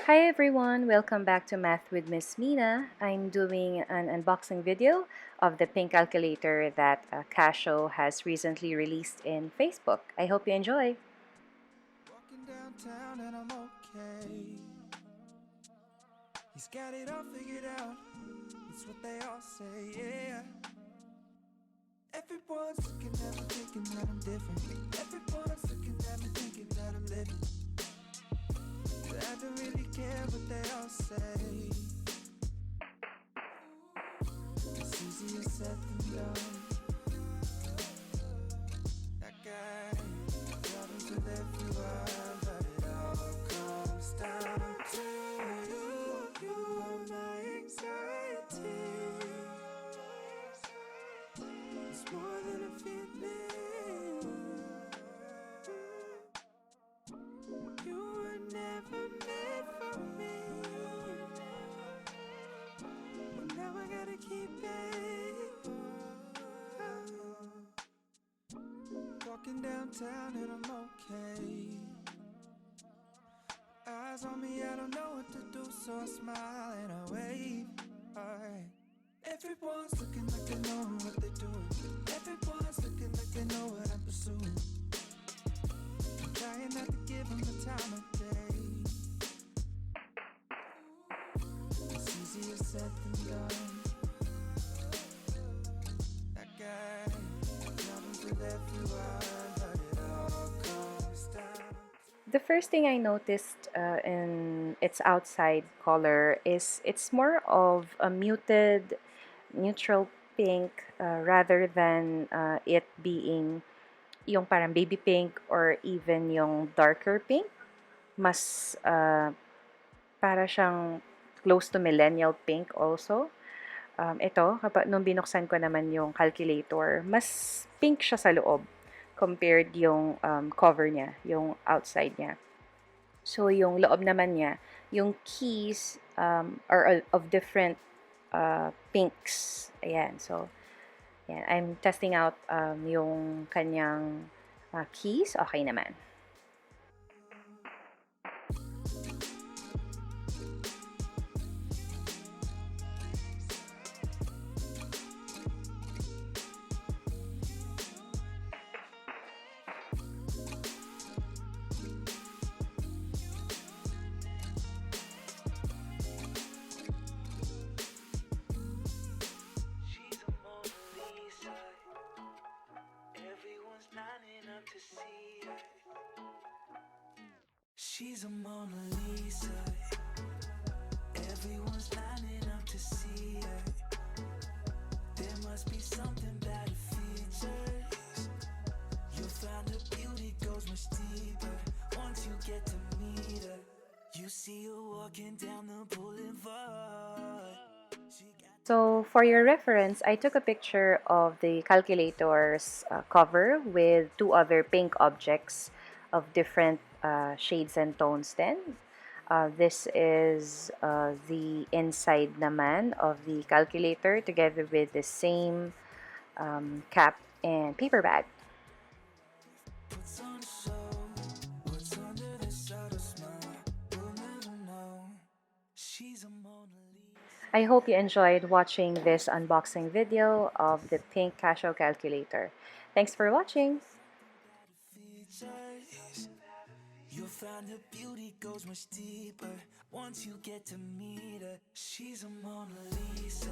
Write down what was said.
Hi everyone, welcome back to Math with Miss Mina. I'm doing an unboxing video of the pink calculator that Casio has recently released in Facebook. I hope you enjoy. Walking downtown and I'm okay. He's got it all figured out. It's what they all say, yeah. Everyone's looking at me thinking that I'm different. Everyone's looking at me thinking that I'm living. But I don't really care what they all say. It's easier said than done. That guy travels with everyone, but it all comes down to you. You are my anxiety. It's more than a feeling. You were never meant for me. But now I gotta keep it. Walking downtown and I'm okay. Eyes on me, I don't know what to do, so I smile and I wave. Alright. Everyone's looking like they know what they're doing. Everyone's looking like they know what I'm pursuing. I'm trying not to give them the time of day. It's easier said than done. That guy travels with everyone, but it all comes down. The first thing I noticed in its outside color is it's more of a muted, neutral pink rather than it being yung parang baby pink or even yung darker pink. Mas para siyang close to millennial pink also. Ito, kapag nung binuksan ko naman yung calculator, mas pink siya sa loob compared yung cover niya, yung outside niya. So, yung loob naman niya, yung keys are of different pinks. Ayan, so, ayan. I'm testing out yung kanyang keys. Okay naman. She's a Mona Lisa. Everyone's lining up to see her. She's a Mona Lisa. Everyone's lining up to see her. There must be something about her features. You'll find her beauty goes much deeper once you get to meet her. You see her walking down the boulevard. So, for your reference, I took a picture of the calculator's cover with two other pink objects of different shades and tones then. This is the inside naman of the calculator together with the same cap and paper bag. What's on the show? What's under the subtle smile? We'll never know. She's a Mona Lisa. I hope you enjoyed watching this unboxing video of the pink Casio calculator. Thanks for watching! Features. You'll find her beauty goes much deeper once you get to meet her. She's a Mona Lisa.